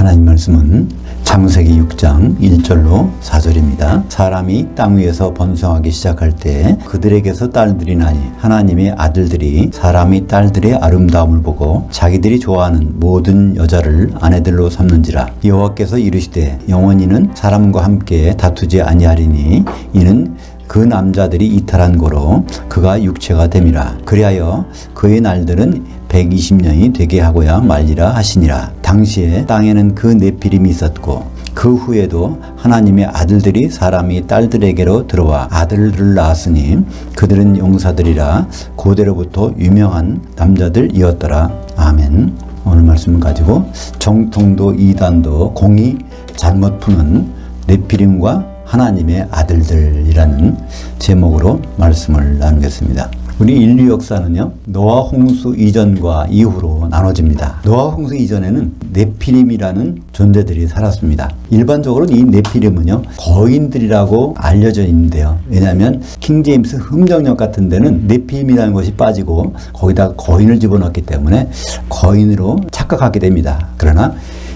하나님 말씀은 창세기 6장 1절로 4절입니다. 사람이 땅 위에서 번성하기 시작할 때 그들에게서 딸들이 나니 하나님의 아들들이 사람이 딸들의 아름다움을 보고 자기들이 좋아하는 모든 여자를 아내들로 삼는지라. 여호와께서 이르시되 영원히는 사람과 함께 다투지 아니하리니 이는 그 남자들이 이탈한 고로 그가 육체가 됨이라. 그리하여 그의 날들은 120년이 되게 하고야 말리라 하시니라. 당시에 땅에는 그 네피림이 있었고 그 후에도 하나님의 아들들이 사람이 딸들에게로 들어와 아들들을 낳았으니 그들은 용사들이라. 고대로부터 유명한 남자들이었더라. 아멘. 오늘 말씀을 가지고 정통도 이단도 공이 잘못 푸는 네피림과 하나님의 아들들이라는 제목으로 말씀을 나누겠습니다. 우리 인류 역사는요, 노아 홍수 이전과 이후로 나눠집니다. 노아 홍수 이전에는 네피림이라는 존재들이 살았습니다. 일반적으로 이 네피림은요, 거인들이라고 알려져 있는데요. 왜냐하면 킹제임스 흠정역 같은 데는 네피림이라는 것이 빠지고 거기다가 거인을 집어넣기 때문에 거인으로 착각하게 됩니다. 그러나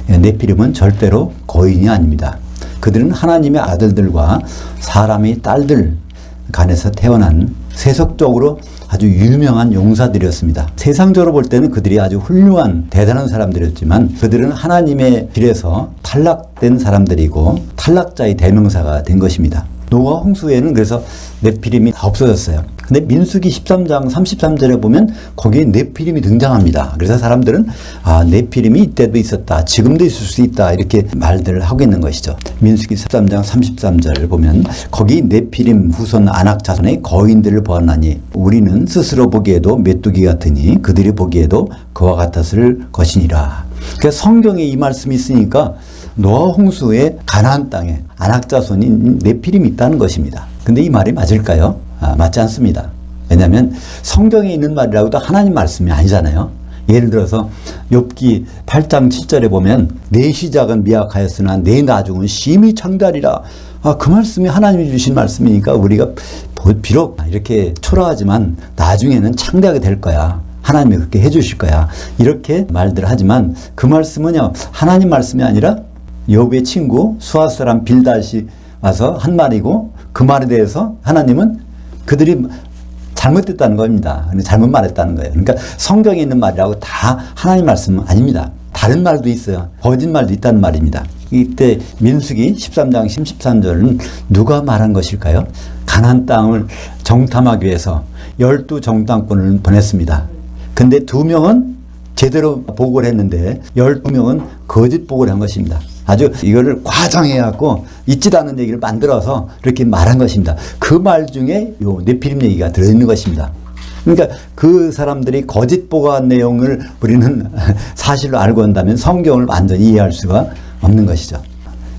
네피림은 절대로 거인이 아닙니다. 그들은 하나님의 아들들과 사람의 딸들 간에서 태어난 세속적으로 아주 유명한 용사들이었습니다. 세상적으로 볼 때는 그들이 아주 훌륭한 대단한 사람들이었지만 그들은 하나님의 길에서 탈락된 사람들이고 탈락자의 대명사가 된 것입니다. 노아 홍수에는 그래서 네피림이 다 없어졌어요. 근데 민수기 13장 33절에 보면 거기에 네피림이 등장합니다. 그래서 사람들은 네피림이 이때도 있었다, 지금도 있을 수 있다, 이렇게 말들을 하고 있는 것이죠. 민수기 13장 33절 보면 거기 네피림 후손 아낙 자손의 거인들을 보았나니 우리는 스스로 보기에도 메뚜기 같으니 그들이 보기에도 그와 같았을 것이니라. 그러니까 성경에 이 말씀이 있으니까 노아 홍수의 가나안 땅에 아낙 자손인 네피림이 있다는 것입니다. 근데 이 말이 맞을까요? 맞지 않습니다. 왜냐하면 성경에 있는 말이라고도 하나님 말씀이 아니잖아요. 예를 들어서 욥기 8장 7절에 보면 내 시작은 미약하였으나 내 나중은 심히 창대하리라. 그 말씀이 하나님이 주신 말씀이니까 우리가 비록 이렇게 초라하지만 나중에는 창대하게 될 거야. 하나님이 그렇게 해주실 거야. 이렇게 말들 하지만 그 말씀은요, 하나님 말씀이 아니라 욥의 친구 수아 사람 빌닷이 와서 한 말이고 그 말에 대해서 하나님은 그들이 잘못됐다는 겁니다. 잘못 말했다는 거예요. 그러니까 성경에 있는 말이라고 다 하나님 말씀은 아닙니다. 다른 말도 있어요. 거짓말도 있다는 말입니다. 이때 민수기 13장 13절은 누가 말한 것일까요? 가나안 땅을 정탐하기 위해서 12 정탐꾼을 보냈습니다. 근데 2명은 제대로 보고를 했는데 12명은 거짓 보고를 한 것입니다. 아주 이거를 과장해갖고 있지도 않은 얘기를 만들어서 이렇게 말한 것입니다. 그 말 중에 요 네피림 얘기가 들어있는 것입니다. 그러니까 그 사람들이 거짓 보고한 내용을 우리는 사실로 알고 한다면 성경을 완전히 이해할 수가 없는 것이죠.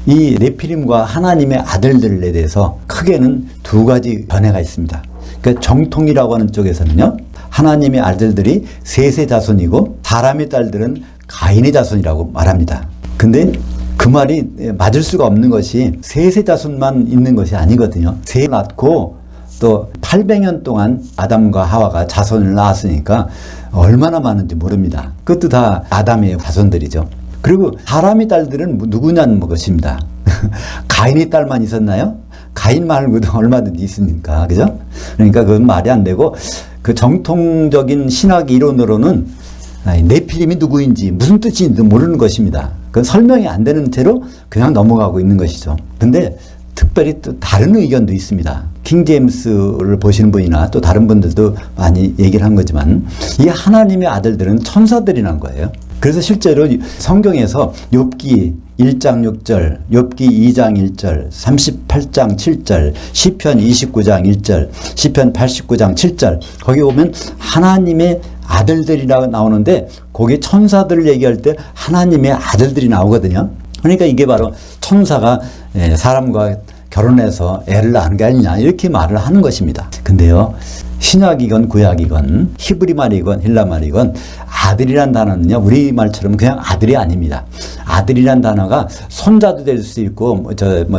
이 네피림과 하나님의 아들들에 대해서 크게는 2가지 견해가 있습니다. 그러니까 정통이라고 하는 쪽에서는요, 하나님의 아들들이 셋의 자손이고 사람의 딸들은 가인의 자손이라고 말합니다. 근데 그 말이 맞을 수가 없는 것이 셋의 자손만 있는 것이 아니거든요. 셋 낳고 또 800년 동안 아담과 하와가 자손을 낳았으니까 얼마나 많은지 모릅니다. 그것도 다 아담의 자손들이죠. 그리고 사람의 딸들은 누구냐는 것입니다. 가인의 딸만 있었나요? 가인 말고도 얼마든지 있으니까, 그죠? 그러니까 그건 말이 안 되고, 그 정통적인 신학 이론으로는 네피림이 누구인지 무슨 뜻인지 모르는 것입니다. 그건 설명이 안 되는 채로 그냥 넘어가고 있는 것이죠. 근데 특별히 또 다른 의견도 있습니다. 킹제임스를 보시는 분이나 또 다른 분들도 많이 얘기를 한 거지만 이 하나님의 아들들은 천사들이란 거예요. 그래서 실제로 성경에서 욥기 1장 6절, 욥기 2장 1절, 38장 7절, 시편 29장 1절, 시편 89장 7절 거기 보면 하나님의 아들들이라고 나오는데 거기 천사들을 얘기할 때 하나님의 아들들이 나오거든요. 그러니까 이게 바로 천사가 사람과 결혼해서 애를 낳은 게 아니냐 이렇게 말을 하는 것입니다. 근데요, 신약이건 구약이건 히브리 말이건 헬라 말이건 아들이란 단어는요, 우리 말처럼 그냥 아들이 아닙니다. 아들이란 단어가 손자도 될 수 있고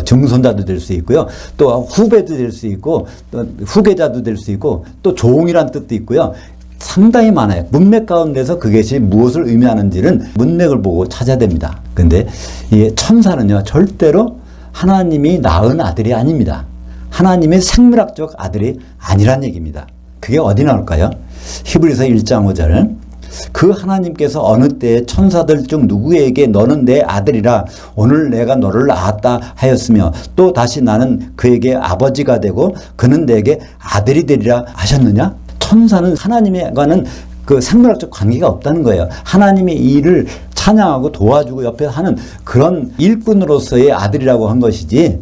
증손자도 될 수 있고요, 또 후배도 될 수 있고 또 후계자도 될 수 있고 또 종이란 뜻도 있고요. 상당히 많아요. 문맥 가운데서 그것이 무엇을 의미하는지는 문맥을 보고 찾아야 됩니다. 근데 이 천사는요, 절대로 하나님이 낳은 아들이 아닙니다. 하나님의 생물학적 아들이 아니란 얘기입니다. 그게 어디 나올까요? 히브리서 1장 5절. 그 하나님께서 어느 때에 천사들 중 누구에게 너는 내 아들이라 오늘 내가 너를 낳았다 하였으며 또 다시 나는 그에게 아버지가 되고 그는 내게 아들이 되리라 하셨느냐? 천사는 하나님과는 그 생물학적 관계가 없다는 거예요. 하나님의 일을 찬양하고 도와주고 옆에 하는 그런 일꾼으로서의 아들이라고 한 것이지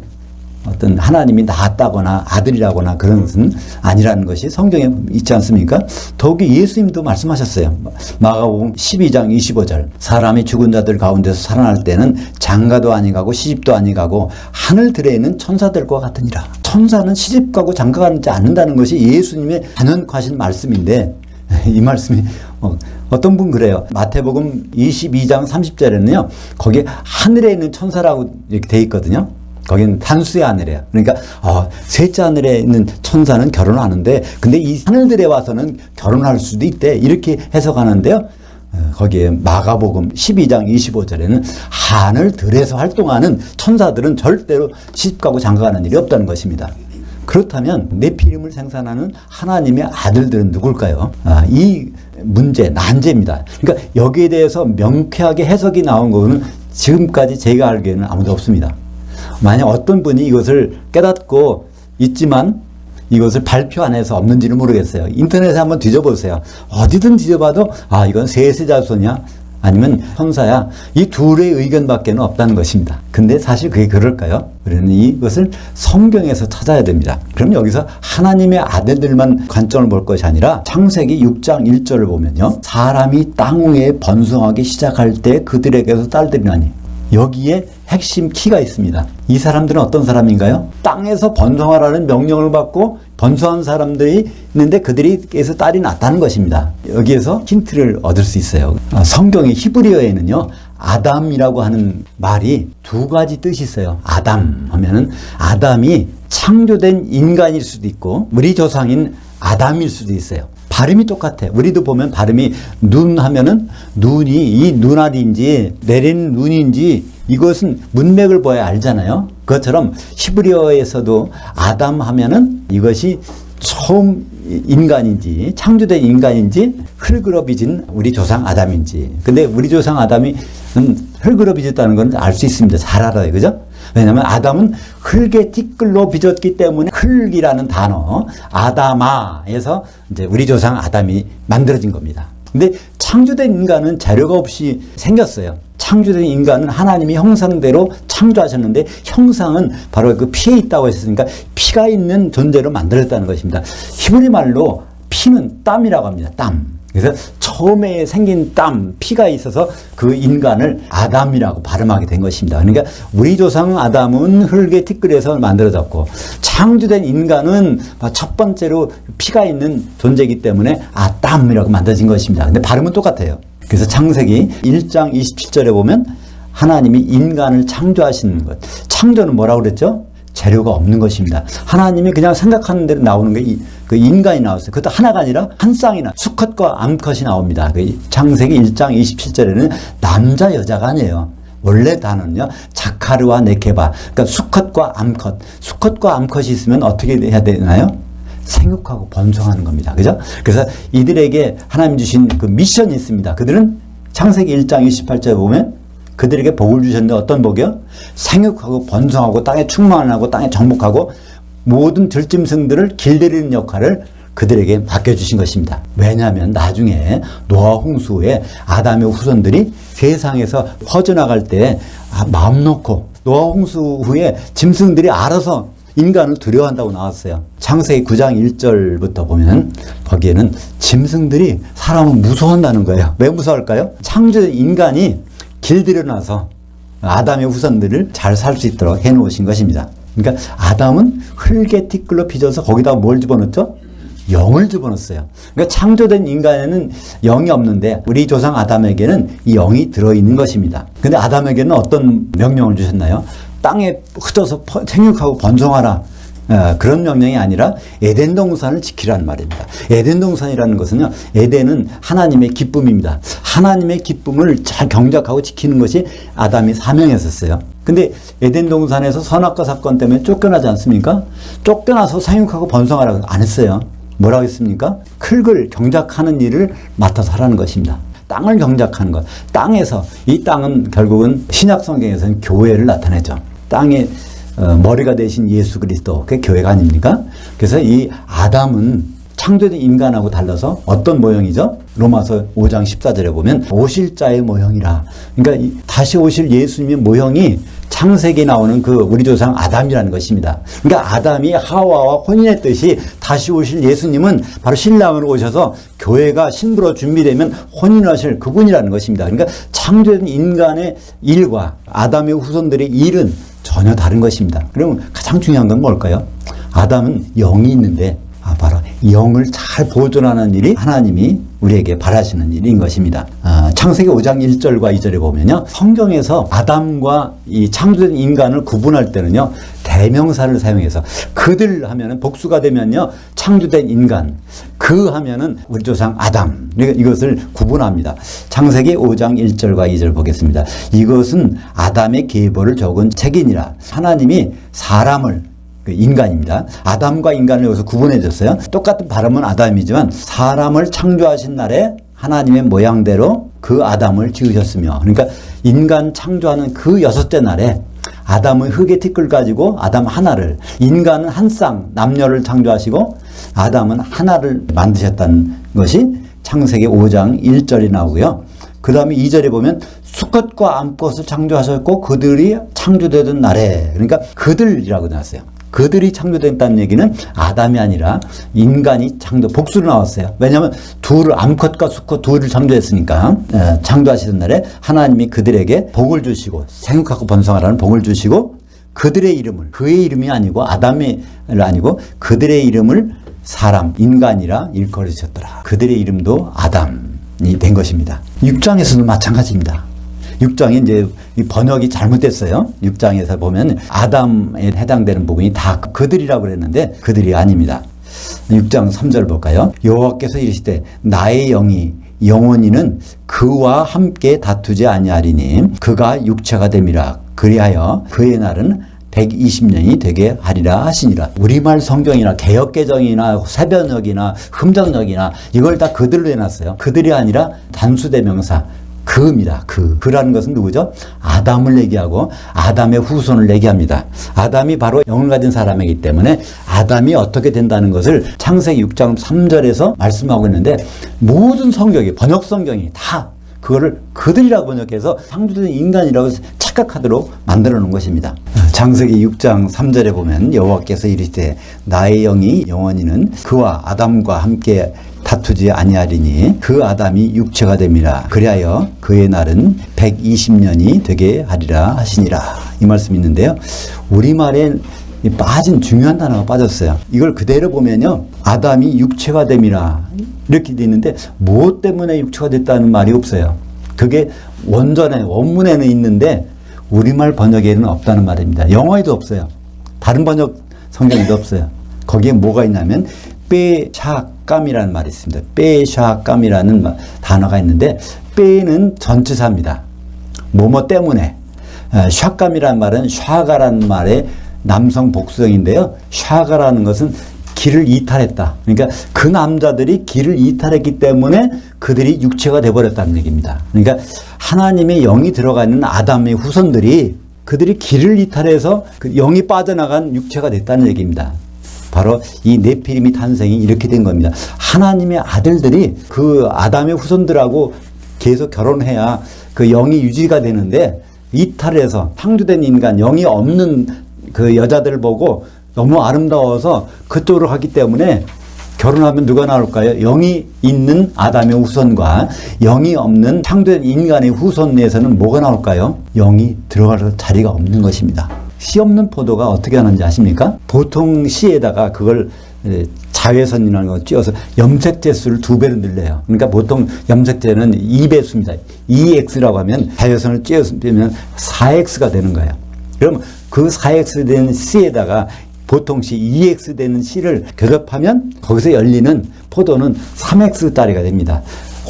어떤 하나님이 낳았다거나 아들이라거나 그런 것은 아니라는 것이 성경에 있지 않습니까? 더욱이 예수님도 말씀하셨어요. 마가복음 12장 25절. 사람이 죽은 자들 가운데서 살아날 때는 장가도 아니가고 시집도 아니가고 하늘들에 있는 천사들과 같으니라. 천사는 시집가고 장가가지 않는다는 것이 예수님의 단언하신 말씀인데 이 말씀이 어떤 분 그래요. 마태복음 22장 30절에는요. 거기에 하늘에 있는 천사라고 이렇게 돼 있거든요. 거기는 단수의 하늘이에요. 그러니까 셋째 하늘에 있는 천사는 결혼하는데 근데 이 하늘들에 와서는 결혼할 수도 있대. 이렇게 해석하는데요. 거기에 마가복음 12장 25절에는 하늘들에서 활동하는 천사들은 절대로 시집가고 장가가는 일이 없다는 것입니다. 그렇다면 네피림을 생산하는 하나님의 아들들은 누굴까요? 이 문제, 난제입니다. 그러니까 여기에 대해서 명쾌하게 해석이 나온 거는 지금까지 제가 알기에는 아무도 없습니다. 만약 어떤 분이 이것을 깨닫고 있지만 이것을 발표 안 해서 없는지는 모르겠어요. 인터넷에 한번 뒤져보세요. 어디든 뒤져봐도 이건 셋의 자손이야 아니면 천사야 이 둘의 의견밖에는 없다는 것입니다. 근데 사실 그게 그럴까요? 우리는 이것을 성경에서 찾아야 됩니다. 그럼 여기서 하나님의 아들들만 관점을 볼 것이 아니라 창세기 6장 1절을 보면요. 사람이 땅 위에 번성하기 시작할 때 그들에게서 딸들이 나니 여기에 핵심 키가 있습니다. 이 사람들은 어떤 사람인가요? 땅에서 번성하라는 명령을 받고 번성한 사람들이 있는데 그들에게서 딸이 낳았다는 것입니다. 여기에서 힌트를 얻을 수 있어요. 성경의 히브리어에는요. 아담이라고 하는 말이 두 가지 뜻이 있어요. 아담 하면은 아담이 창조된 인간일 수도 있고 우리 조상인 아담일 수도 있어요. 발음이 똑같아. 우리도 보면 발음이 눈 하면은 눈이 이 눈알인지 내리는 눈인지 이것은 문맥을 봐야 알잖아요. 그것처럼 히브리어에서도 아담 하면은 이것이 처음 인간인지 창조된 인간인지 흙으로 우리 조상 아담인지. 근데 우리 조상 아담이 흙으로 빚었다는 건 알 수 있습니다. 잘 알아요. 그죠? 왜냐하면 아담은 흙의 티끌로 빚었기 때문에 흙이라는 단어 아다마에서 이제 우리 조상 아담이 만들어진 겁니다. 근데 창조된 인간은 재료가 없이 생겼어요. 창조된 인간은 하나님이 형상대로 창조하셨는데 형상은 바로 그 피에 있다고 하셨으니까 피가 있는 존재로 만들었다는 것입니다. 히브리 말로 피는 땀이라고 합니다. 땀. 그래서 처음에 생긴 땀, 피가 있어서 그 인간을 아담이라고 발음하게 된 것입니다. 그러니까 우리 조상 아담은 흙의 티끌에서 만들어졌고 창조된 인간은 첫 번째로 피가 있는 존재이기 때문에 아담이라고 만들어진 것입니다. 근데 발음은 똑같아요. 그래서 창세기 1장 27절에 보면 하나님이 인간을 창조하시는 것. 창조는 뭐라고 그랬죠? 재료가 없는 것입니다. 하나님이 그냥 생각하는 대로 나오는 게 그 인간이 나왔어요. 그것도 하나가 아니라 한 쌍이나 수컷과 암컷이 나옵니다. 그 창세기 1장 27절에는 남자 여자가 아니에요. 원래 단어는요. 자카르와 네케바. 그러니까 수컷과 암컷. 수컷과 암컷이 있으면 어떻게 해야 되나요? 생육하고 번성하는 겁니다. 그죠? 그래서 이들에게 하나님 주신 그 미션이 있습니다. 그들은 창세기 1장 28절에 보면 그들에게 복을 주셨는데 어떤 복이요? 생육하고 번성하고 땅에 충만하고 땅에 정복하고 모든 들짐승들을 길들이는 역할을 그들에게 맡겨주신 것입니다. 왜냐하면 나중에 노아 홍수 후에 아담의 후손들이 세상에서 퍼져나갈 때 마음 놓고 노아 홍수 후에 짐승들이 알아서 인간을 두려워한다고 나왔어요. 창세기 9장 1절부터 보면 거기에는 짐승들이 사람을 무서워한다는 거예요. 왜 무서워할까요? 창조된 인간이 길들여놔서 아담의 후손들을 잘 살 수 있도록 해놓으신 것입니다. 그러니까 아담은 흙의 티끌로 빚어서 거기다 뭘 집어넣었죠? 영을 집어넣었어요. 그러니까 창조된 인간에는 영이 없는데 우리 조상 아담에게는 이 영이 들어있는 것입니다. 근데 아담에게는 어떤 명령을 주셨나요? 땅에 흩어서 생육하고 번성하라. 그런 명령이 아니라 에덴 동산을 지키라는 말입니다. 에덴 동산이라는 것은요, 에덴은 하나님의 기쁨입니다. 하나님의 기쁨을 잘 경작하고 지키는 것이 아담이 사명했었어요. 근데 에덴 동산에서 선악과 사건 때문에 쫓겨나지 않습니까? 쫓겨나서 생육하고 번성하라고 안 했어요. 뭐라고 했습니까? 클을 경작하는 일을 맡아서 하라는 것입니다. 땅을 경작하는 것. 땅에서, 이 땅은 결국은 신약 성경에서는 교회를 나타내죠. 땅의 머리가 되신 예수 그리스도, 그게 교회가 아닙니까? 그래서 이 아담은 창조된 인간하고 달라서 어떤 모형이죠? 로마서 5장 14절에 보면 오실 자의 모형이라. 그러니까 다시 오실 예수님의 모형이 창세기에 나오는 그 우리 조상 아담이라는 것입니다. 그러니까 아담이 하와와 혼인했듯이 다시 오실 예수님은 바로 신랑으로 오셔서 교회가 신부로 준비되면 혼인하실 그분이라는 것입니다. 그러니까 창조된 인간의 일과 아담의 후손들의 일은 전혀 다른 것입니다. 그럼 가장 중요한 건 뭘까요? 아담은 영이 있는데 바로 영을 잘 보존하는 일이 하나님이 우리에게 바라시는 일인 것입니다. 창세기 5장 1절과 2절에 보면요, 성경에서 아담과 이 창조된 인간을 구분할 때는요, 대명사를 사용해서 그들 하면은 복수가 되면요, 창조된 인간, 그 하면은 우리 조상 아담, 이것을 구분합니다. 창세기 5장 1절과 2절 보겠습니다. 이것은 아담의 계보를 적은 책이니라. 하나님이 사람을, 인간입니다. 아담과 인간을 여기서 구분해 줬어요. 똑같은 발음은 아담이지만 사람을 창조하신 날에 하나님의 모양대로 그 아담을 지으셨으며, 그러니까 인간 창조하는 그 6째 날에 아담은 흙의 티끌 가지고 아담 하나를, 인간은 한 쌍 남녀를 창조하시고 아담은 하나를 만드셨다는 것이 창세기 5장 1절이 나오고요. 그 다음에 2절에 보면 수컷과 암컷을 창조하셨고 그들이 창조되던 날에, 그러니까 그들이라고 나왔어요. 그들이 창조됐다는 얘기는 아담이 아니라 인간이 복수로 나왔어요. 왜냐하면 암컷과 수컷 둘을 창조했으니까. 창조하시던 날에 하나님이 그들에게 복을 주시고 생육하고 번성하라는 복을 주시고 그들의 이름을, 그의 이름이 아니고 아담이 아니고 그들의 이름을 사람, 인간이라 일컬으셨더라. 그들의 이름도 아담이 된 것입니다. 6장에서도 마찬가지입니다. 6장에 이제 번역이 잘못됐어요. 6장에서 보면 아담에 해당되는 부분이 다 그들이라고 그랬는데 그들이 아닙니다. 6장 3절 볼까요? 여호와께서 이르시되 나의 영이 영원히는 그와 함께 다투지 아니하리니 그가 육체가 됨이라. 그리하여 그의 날은 120년이 되게 하리라 하시니라. 우리말 성경이나 개역개정이나 새변역이나 흠정역이나 이걸 다 그들로 해놨어요. 그들이 아니라 단수대명사 그입니다. 그라는 것은 누구죠? 아담을 얘기하고 아담의 후손을 얘기합니다. 아담이 바로 영을 가진 사람이기 때문에 아담이 어떻게 된다는 것을 창세기 6장 3절에서 말씀하고 있는데 모든 성경이, 번역 성경이 다 그거를 그들이라고 번역해서 창조된 인간이라고 착각하도록 만들어 놓은 것입니다. 창세기 6장 3절에 보면 여호와께서 이르시되 나의 영이 영원히는 그와 아담과 함께 다투지 아니하리니 그 아담이 육체가 됨이라. 그리하여 그의 날은 120년이 되게 하리라 하시니라. 이 말씀이 있는데요. 우리말에 빠진 중요한 단어가 빠졌어요. 이걸 그대로 보면요, 아담이 육체가 됨이라 이렇게 돼 있는데 무엇 때문에 육체가 됐다는 말이 없어요. 그게 원문에는 있는데 우리말 번역에는 없다는 말입니다. 영어에도 없어요. 다른 번역 성경에도 없어요. 거기에 뭐가 있냐면 빼샤감이라는 말이 있습니다. 빼샤감이라는 단어가 있는데 빼는 전치사입니다. 뭐뭐 때문에. 샤감이라는 말은 샤가라는 말의 남성 복수형인데요. 샤가라는 것은 길을 이탈했다. 그러니까 그 남자들이 길을 이탈했기 때문에 그들이 육체가 돼버렸다는 얘기입니다. 그러니까 하나님의 영이 들어가 있는 아담의 후손들이 그들이 길을 이탈해서 그 영이 빠져나간 육체가 됐다는 얘기입니다. 바로 이 네피림이 탄생이 이렇게 된 겁니다. 하나님의 아들들이 그 아담의 후손들하고 계속 결혼해야 그 영이 유지가 되는데 이탈해서 창조된 인간, 영이 없는 그 여자들을 보고 너무 아름다워서 그쪽으로 가기 때문에 결혼하면 누가 나올까요? 영이 있는 아담의 후손과 영이 없는 창조된 인간의 후손 내에서는 뭐가 나올까요? 영이 들어갈 자리가 없는 것입니다. 씨 없는 포도가 어떻게 하는지 아십니까? 보통 씨에다가 그걸 자외선이라는 걸 찧어서 염색제 수를 2배로 늘려요. 그러니까 보통 염색제는 2배수입니다. 2x라고 하면 자외선을 찧으면 4x가 되는 거예요. 그럼 그 4x 된 씨에다가 보통 시 2x 되는 C를 교접하면 거기서 열리는 포도는 3x짜리가 됩니다.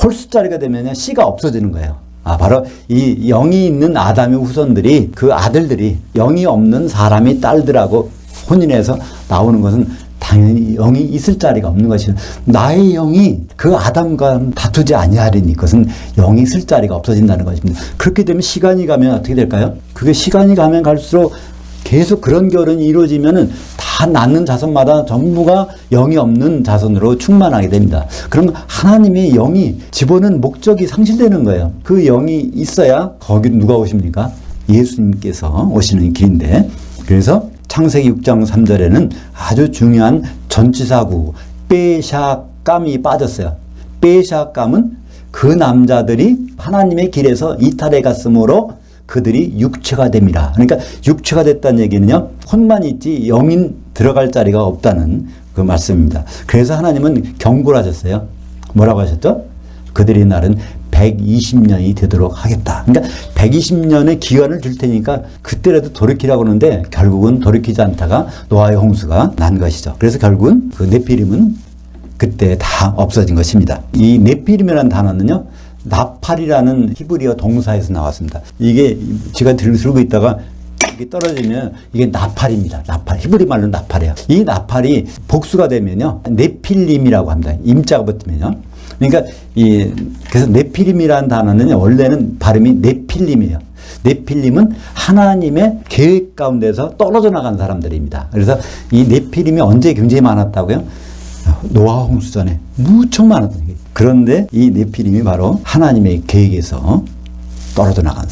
홀수짜리가 되면 C가 없어지는 거예요. 바로 이 영이 있는 아담의 후손들이, 그 아들들이 영이 없는 사람이 딸들하고 혼인해서 나오는 것은 당연히 영이 있을 자리가 없는 것이죠. 나의 영이 그 아담과 다투지 아니하리니 그것은 영이 있을 자리가 없어진다는 것입니다. 그렇게 되면 시간이 가면 어떻게 될까요? 그게 시간이 가면 갈수록 계속 그런 결혼이 이루어지면은 다 낳는 자손마다 전부가 영이 없는 자손으로 충만하게 됩니다. 그럼 하나님의 영이 집어넣은 목적이 상실되는 거예요. 그 영이 있어야 거기로 누가 오십니까? 예수님께서 오시는 길인데, 그래서 창세기 6장 3절에는 아주 중요한 전치사구 빼샤감이 빠졌어요. 빼샤감은 그 남자들이 하나님의 길에서 이탈해 갔으므로 그들이 육체가 됩니다. 그러니까 육체가 됐다는 얘기는요, 혼만 있지 영인 들어갈 자리가 없다는 그 말씀입니다. 그래서 하나님은 경고를 하셨어요. 뭐라고 하셨죠? 그들의 날은 120년이 되도록 하겠다. 그러니까 120년의 기간을 줄 테니까 그때라도 돌이키라고 하는데 결국은 돌이키지 않다가 노아의 홍수가 난 것이죠. 그래서 결국은 그 네피림은 그때 다 없어진 것입니다. 이 네피림이라는 단어는요, 나팔이라는 히브리어 동사에서 나왔습니다. 이게 제가 들고 있다가 이게 떨어지면 이게 나팔입니다. 나팔. 히브리 말로 나팔이에요. 이 나팔이 복수가 되면요, 네필림이라고 합니다. 임자가 붙으면요. 그러니까 그래서 네피림이라는 단어는 원래는 발음이 네필림이에요. 네필림은 하나님의 계획 가운데서 떨어져 나간 사람들입니다. 그래서 이 네피림이 언제 굉장히 많았다고요? 노아 홍수 전에 무척 많았던 거예요. 그런데 이 네피림이 바로 하나님의 계획에서 떨어져 나간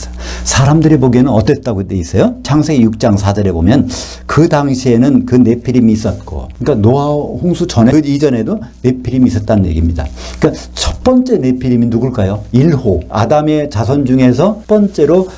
사람들이 보기에는 어땠다고 돼 있어요? 창세기 6장 4절에 보면 그 당시에는 그 네피림이 있었고, 그러니까 노아 홍수 전에, 그 이전에도 네피림이 있었다는 얘기입니다. 그러니까 첫 번째 네피림이 누굴까요? 1호 아담의 자손 중에서 첫 번째로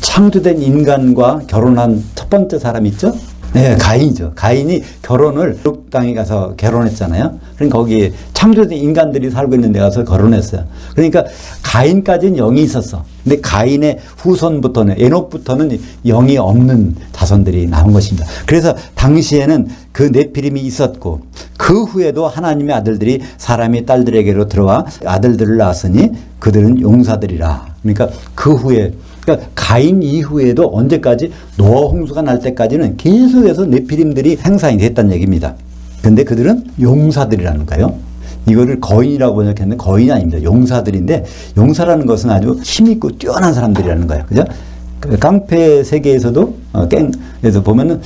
창조된 인간과 결혼한 첫 번째 사람 있죠? 네, 가인이죠. 가인이 결혼을 룩 땅에 가서 결혼했잖아요. 그러니까 거기에 창조된 인간들이 살고 있는 데 가서 결혼했어요. 그러니까 가인까지는 영이 있었어. 근데 가인의 후손부터는, 에녹부터는 영이 없는 자손들이 나온 것입니다. 그래서 당시에는 그 네피림이 있었고, 그 후에도 하나님의 아들들이 사람의 딸들에게로 들어와 아들들을 낳았으니 그들은 용사들이라. 그러니까 그 후에, 그러니까 가인 이후에도 언제까지? 노아 홍수가 날 때까지는 계속해서 네피림들이 행상이 됐다는 얘기입니다. 근데 그들은 용사들이라는 거예요. 이거를 거인이라고 번역했는데 거인이 아닙니다. 용사들인데, 용사라는 것은 아주 힘있고 뛰어난 사람들이라는 거예요. 그죠? 그 깡패 세계에서도 깽에서 보면은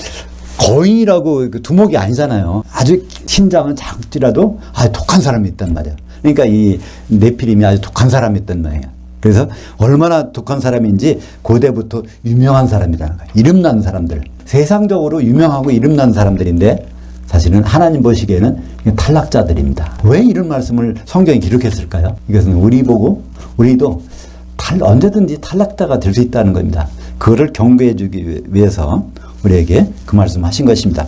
거인이라고 두목이 아니잖아요. 아주 신장은 작지라도 아주 독한 사람이 있단 말이에요. 그러니까 이 네피림이 아주 독한 사람이었단 말이에요. 그래서 얼마나 독한 사람인지 고대부터 유명한 사람이라는 거예요. 이름난 사람들. 세상적으로 유명하고 이름난 사람들인데 사실은 하나님 보시기에는 탈락자들입니다. 왜 이런 말씀을 성경이 기록했을까요? 이것은 우리 보고 우리도 언제든지 탈락자가 될 수 있다는 겁니다. 그거를 경고해 주기 위해서 우리에게 그 말씀 하신 것입니다.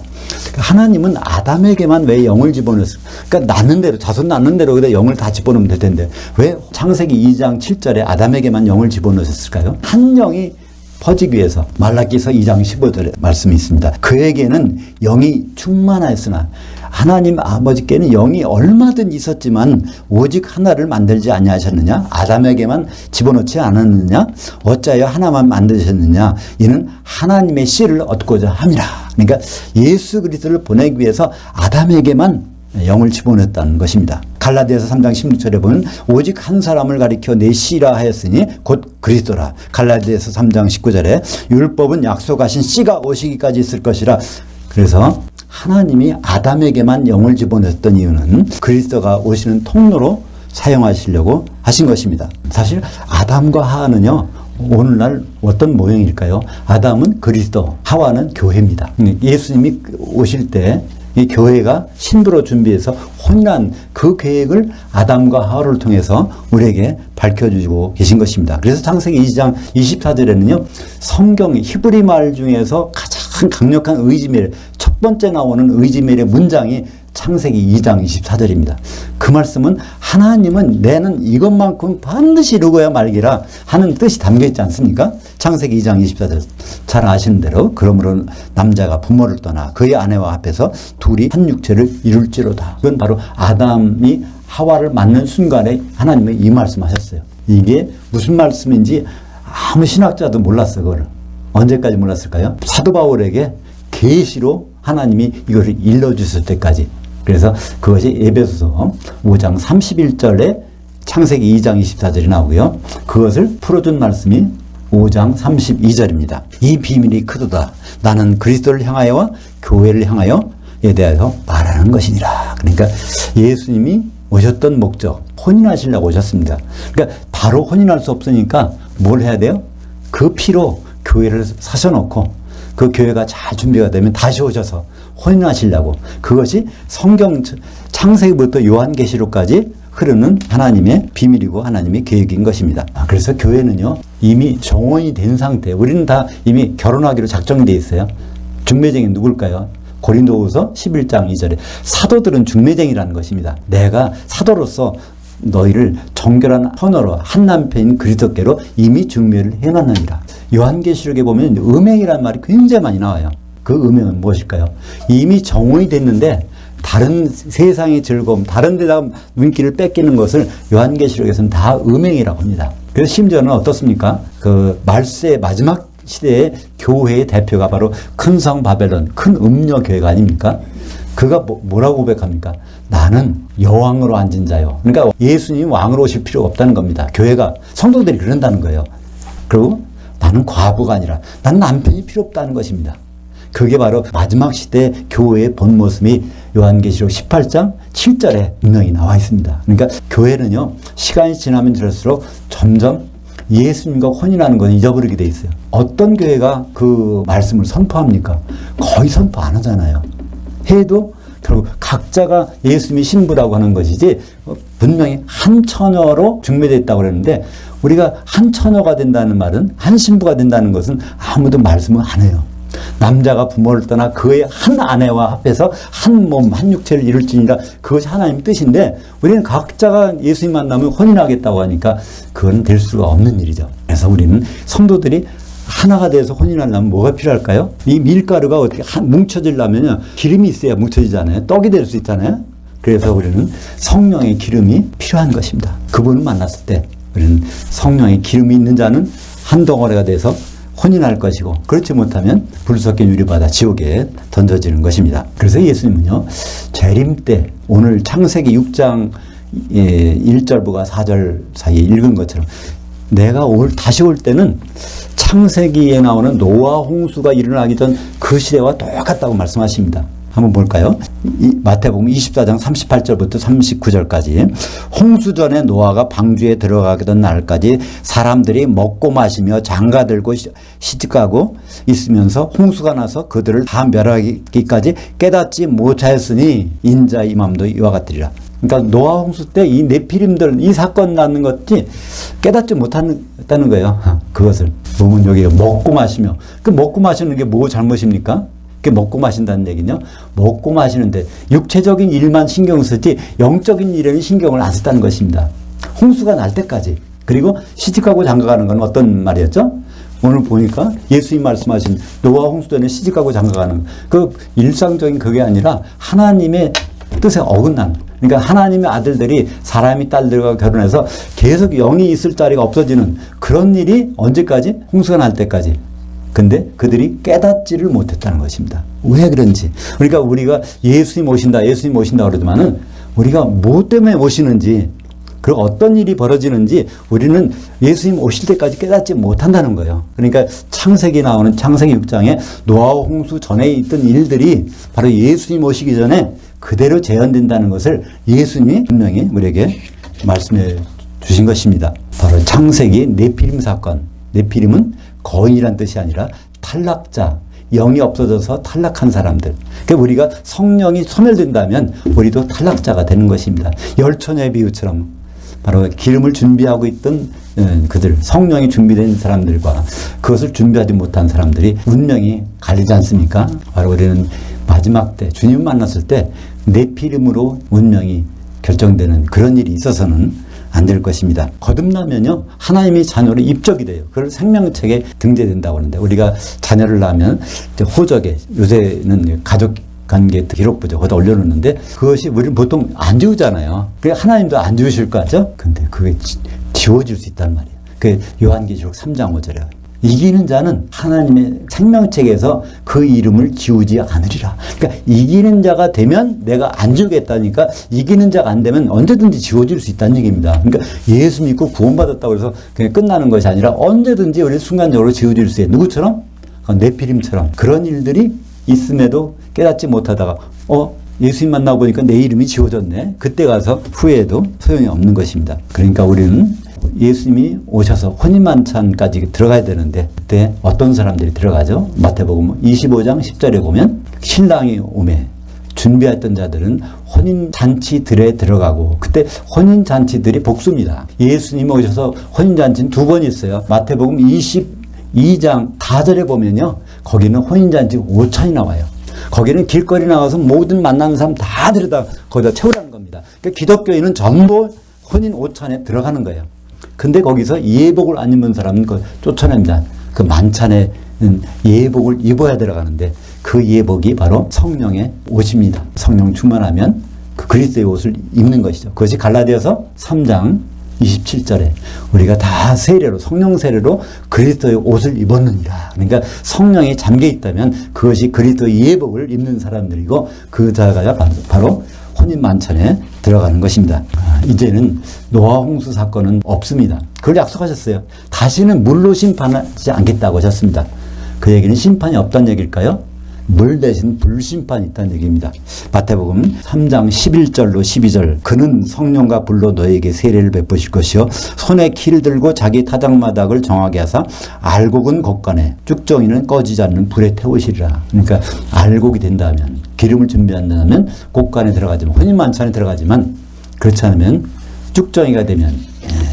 하나님은 아담에게만 왜 영을 집어넣었을까? 그러니까 낳는 대로, 자손 낳는 대로 여기다 영을 다 집어넣으면 될 텐데 왜 창세기 2장 7절에 아담에게만 영을 집어넣었을까요? 한 영이 퍼지기 위해서. 말라기서 2장 15절에 말씀이 있습니다. 그에게는 영이 충만하였으나 하나님 아버지께는 영이 얼마든 있었지만 오직 하나를 만들지 아니하셨느냐? 아담에게만 집어넣지 않았느냐? 어찌하여 하나만 만드셨느냐? 이는 하나님의 씨를 얻고자 함이라. 그러니까 예수 그리스도를 보내기 위해서 아담에게만 영을 집어넣었다는 것입니다. 갈라디아서 3장 16절에 보면 오직 한 사람을 가리켜 내 씨라 하였으니 곧 그리스도라. 갈라디아서 3장 19절에 율법은 약속하신 씨가 오시기까지 있을 것이라. 그래서 하나님이 아담에게만 영을 집어넣었던 이유는 그리스도가 오시는 통로로 사용하시려고 하신 것입니다. 사실 아담과 하와는요, 오늘날 어떤 모형일까요? 아담은 그리스도, 하와는 교회입니다. 예수님이 오실 때 이 교회가 신부로 준비해서 혼인한 그 계획을 아담과 하와를 통해서 우리에게 밝혀주고 계신 것입니다. 그래서 창세기 2장 24절에는요, 성경 히브리 말 중에서 가장 강력한 의지메일, 첫 번째 나오는 의지메일의 문장이 창세기 2장 24절입니다. 그 그 말씀은 하나님은 내는 이것만큼 반드시 이루어야 말기라 하는 뜻이 담겨 있지 않습니까? 창세기 2장 24절 잘 아시는 대로 그러므로 남자가 부모를 떠나 그의 아내와 합해서 둘이 한 육체를 이룰지로다. 그건 바로 아담이 하와를 만난 순간에 하나님은 이 말씀하셨어요. 이게 무슨 말씀인지 아무 신학자도 몰랐어요. 그걸 언제까지 몰랐을까요? 사도 바울에게 계시로 하나님이 이것을 일러주실 때까지. 그래서 그것이 에베소서 5장 31절에 창세기 2장 24절이 나오고요. 그것을 풀어준 말씀이 5장 32절입니다. 이 비밀이 크도다. 나는 그리스도를 향하여와 교회를 향하여에 대해서 말하는 것이니라. 그러니까 예수님이 오셨던 목적, 혼인하시려고 오셨습니다. 그러니까 바로 혼인할 수 없으니까 뭘 해야 돼요? 그 피로 교회를 사셔놓고 그 교회가 잘 준비가 되면 다시 오셔서 혼인하시려고. 그것이 성경 창세기부터 요한계시록까지 흐르는 하나님의 비밀이고 하나님의 계획인 것입니다. 그래서 교회는요, 이미 정원이 된 상태, 우리는 다 이미 결혼하기로 작정이 돼 있어요. 중매쟁이 누굴까요? 고린도후서 11장 2절에 사도들은 중매쟁이라는 것입니다. 내가 사도로서 너희를 정결한 헌어로 한 남편인 그리스도께로 이미 중매를 해놨느니라. 요한계시록에 보면 음행이라는 말이 굉장히 많이 나와요. 그 음행은 무엇일까요? 이미 정혼이 됐는데 다른 세상의 즐거움, 다른 데다 눈길을 뺏기는 것을 요한계시록에서는 다 음행이라고 합니다. 그래서 심지어는 어떻습니까? 그 말세의 마지막 시대의 교회의 대표가 바로 큰 성 바벨론, 큰 음녀 교회가 아닙니까? 그가 뭐라고 고백합니까? 나는 여왕으로 앉은 자요. 그러니까 예수님이 왕으로 오실 필요가 없다는 겁니다. 교회가, 성도들이 그런다는 거예요. 그리고 나는 과부가 아니라 나는 남편이 필요 없다는 것입니다. 그게 바로 마지막 시대 교회의 본 모습이 요한계시록 18장 7절에 분명히 나와 있습니다. 그러니까 교회는요, 시간이 지나면 지날수록 점점 예수님과 혼인하는 건 잊어버리게 돼 있어요. 어떤 교회가 그 말씀을 선포합니까? 거의 선포 안 하잖아요. 해도 결국 각자가 예수님이 신부라고 하는 것이지, 분명히 한 처녀로 중매됐다고 그러는데, 우리가 한 처녀가 된다는 말은, 한 신부가 된다는 것은 아무도 말씀을 안 해요. 남자가 부모를 떠나 그의 한 아내와 합해서 한 몸, 한 육체를 이룰지니라. 그것이 하나님의 뜻인데, 우리는 각자가 예수님 만나면 혼인하겠다고 하니까 그건 될 수가 없는 일이죠. 그래서 우리는 성도들이 하나가 돼서 혼인하려면 뭐가 필요할까요? 이 밀가루가 어떻게 뭉쳐지려면 기름이 있어야 뭉쳐지잖아요. 떡이 될 수 있잖아요. 그래서 우리는 성령의 기름이 필요한 것입니다. 그분을 만났을 때 우리는 성령의 기름이 있는 자는 한 덩어리가 돼서 혼인할 것이고, 그렇지 못하면 불 섞인 유리바다 지옥에 던져지는 것입니다. 그래서 예수님은요, 재림 때, 오늘 창세기 6장 1절부가 4절 사이에 읽은 것처럼 내가 다시 올 때는 창세기에 나오는 노아 홍수가 일어나기 전 그 시대와 똑같다고 말씀하십니다. 한번 볼까요? 마태복음 24장 38절부터 39절까지. 홍수 전에 노아가 방주에 들어가던 날까지 사람들이 먹고 마시며 장가들고 시집가고 있으면서 홍수가 나서 그들을 다 멸하기까지 깨닫지 못하였으니 인자 임함도 이와 같으리라. 그러니까 노아 홍수 때 이 네피림들, 이 사건 나는 것이 깨닫지 못한다는 거예요. 그것을 보면 여기 먹고 마시며, 그 먹고 마시는 게 뭐 잘못입니까? 그게 먹고 마신다는 얘기는요, 먹고 마시는데 육체적인 일만 신경 쓰지 영적인 일에는 신경을 안 썼다는 것입니다. 홍수가 날 때까지. 그리고 시집가고 장가가는 건 어떤 말이었죠? 오늘 보니까 예수님 말씀하신 노아 홍수 전에 시집가고 장가가는 그 일상적인 그게 아니라 하나님의 뜻에 어긋난, 그러니까 하나님의 아들들이 사람의 딸들과 결혼해서 계속 영이 있을 자리가 없어지는 그런 일이 언제까지? 홍수가 날 때까지. 근데 그들이 깨닫지를 못했다는 것입니다. 왜 그런지. 그러니까 우리가 예수님 오신다 그러지만은 우리가 뭐 때문에 오시는지, 그리고 어떤 일이 벌어지는지 우리는 예수님 오실 때까지 깨닫지 못한다는 거예요. 그러니까 창세기 나오는 창세기 6장에 노아 홍수 전에 있던 일들이 바로 예수님 오시기 전에 그대로 재현된다는 것을 예수님이 분명히 우리에게 말씀해 주신 것입니다. 바로 창세기 네피림 사건. 네피림은 거인이란 뜻이 아니라 탈락자, 영이 없어져서 탈락한 사람들. 그러니까 우리가 성령이 소멸된다면 우리도 탈락자가 되는 것입니다. 열처녀의 비유처럼 바로 기름을 준비하고 있던 그들, 성령이 준비된 사람들과 그것을 준비하지 못한 사람들이 운명이 갈리지 않습니까? 바로 우리는 마지막 때 주님 만났을 때 네피림으로 운명이 결정되는 그런 일이 있어서는 안 될 것입니다. 거듭나면요, 하나님이 자녀로 입적이 돼요. 그걸 생명책에 등재된다고 하는데, 우리가 자녀를 낳으면 이제 호적에, 요새는 가족 관계 기록부죠. 거기다 올려놓는데, 그것이 우리는 보통 안 지우잖아요. 그래, 하나님도 안 지우실 거 같죠? 근데 그게 지워질 수 있단 말이에요. 그 요한계시록 3장 5절에. 이기는 자는 하나님의 생명책에서 그 이름을 지우지 않으리라. 그러니까 이기는 자가 되면 내가 안 지우겠다니까, 이기는 자가 안 되면 언제든지 지워질 수 있다는 얘기입니다. 그러니까 예수 믿고 구원받았다고 해서 그냥 끝나는 것이 아니라 언제든지 우리 순간적으로 지워질 수 있어요. 누구처럼? 네피림처럼. 그런 일들이 있음에도 깨닫지 못하다가 예수님 만나고 보니까 내 이름이 지워졌네. 그때 가서 후회해도 소용이 없는 것입니다. 그러니까 우리는 예수님이 오셔서 혼인만찬까지 들어가야 되는데, 그때 어떤 사람들이 들어가죠? 마태복음 25장 10절에 보면 신랑이 오매 준비했던 자들은 혼인잔치들에 들어가고, 그때 혼인잔치들이 복수입니다. 예수님이 오셔서 혼인잔치는 두 번 있어요. 마태복음 22장 4절에 보면요, 거기는 혼인잔치 5천이 나와요. 거기는 길거리 나가서 모든 만나는 사람 다 데려다 거기다 채우라는 겁니다. 그러니까 기독교인은 전부 혼인 5천에 들어가는 거예요. 근데 거기서 예복을 안 입은 사람은 쫓아냅니다. 그 만찬에는 예복을 입어야 들어가는데, 그 예복이 바로 성령의 옷입니다. 성령 충만하면 그 그리스도의 옷을 입는 것이죠. 그것이 갈라디아서 3장 27절에 우리가 다 세례로, 성령 세례로 그리스도의 옷을 입었느니라. 그러니까 성령이 잠겨 있다면 그것이 그리스도의 예복을 입는 사람들이고, 그 자가 바로 혼인 만찬에 들어가는 것입니다. 이제는 노아 홍수 사건은 없습니다. 그걸 약속하셨어요. 다시는 물로 심판하지 않겠다고 하셨습니다. 그 얘기는 심판이 없다는 얘기일까요? 물 대신 불심판이 있다는 얘기입니다. 마태복음 3장 11절로 12절. 그는 성령과 불로 너에게 세례를 베푸실 것이요 손에 키를 들고 자기 타작마닥을 정하게 하사 알곡은 곳간에 쭉정이는 꺼지지 않는 불에 태우시리라. 그러니까 알곡이 된다면, 기름을 준비한다면 곳간에 들어가지만, 혼인만찬에 들어가지만, 그렇지 않으면 쭉정이가 되면,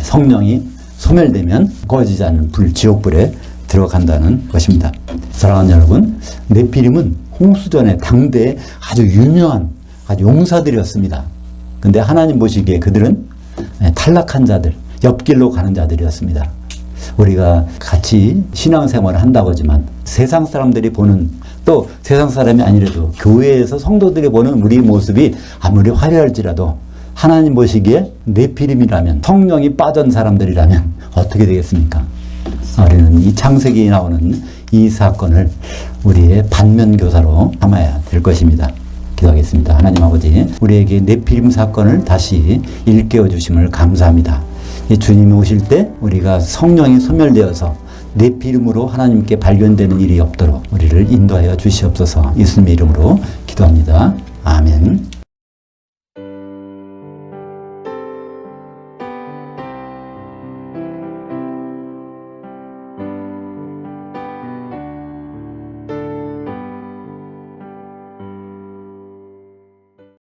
성령이 소멸되면 꺼지지 않는 불, 지옥불에 들어간다는 것입니다. 사랑하는 여러분, 네피림은 홍수전에 당대에 아주 유명한 아주 용사들이었습니다. 근데 하나님 보시기에 그들은 탈락한 자들, 옆길로 가는 자들이었습니다. 우리가 같이 신앙생활을 한다고 하지만 세상 사람들이 보는, 또 세상 사람이 아니라도 교회에서 성도들이 보는 우리의 모습이 아무리 화려할지라도 하나님 보시기에 네피림이라면, 성령이 빠진 사람들이라면 어떻게 되겠습니까? 우리는 이 창세기에 나오는 이 사건을 우리의 반면교사로 삼아야 될 것입니다. 기도하겠습니다. 하나님 아버지, 우리에게 네피림 사건을 다시 일깨워 주심을 감사합니다. 주님이 오실 때 우리가 성령이 소멸되어서 네피림으로 하나님께 발견되는 일이 없도록 우리를 인도하여 주시옵소서. 예수님의 이름으로 기도합니다. 아멘.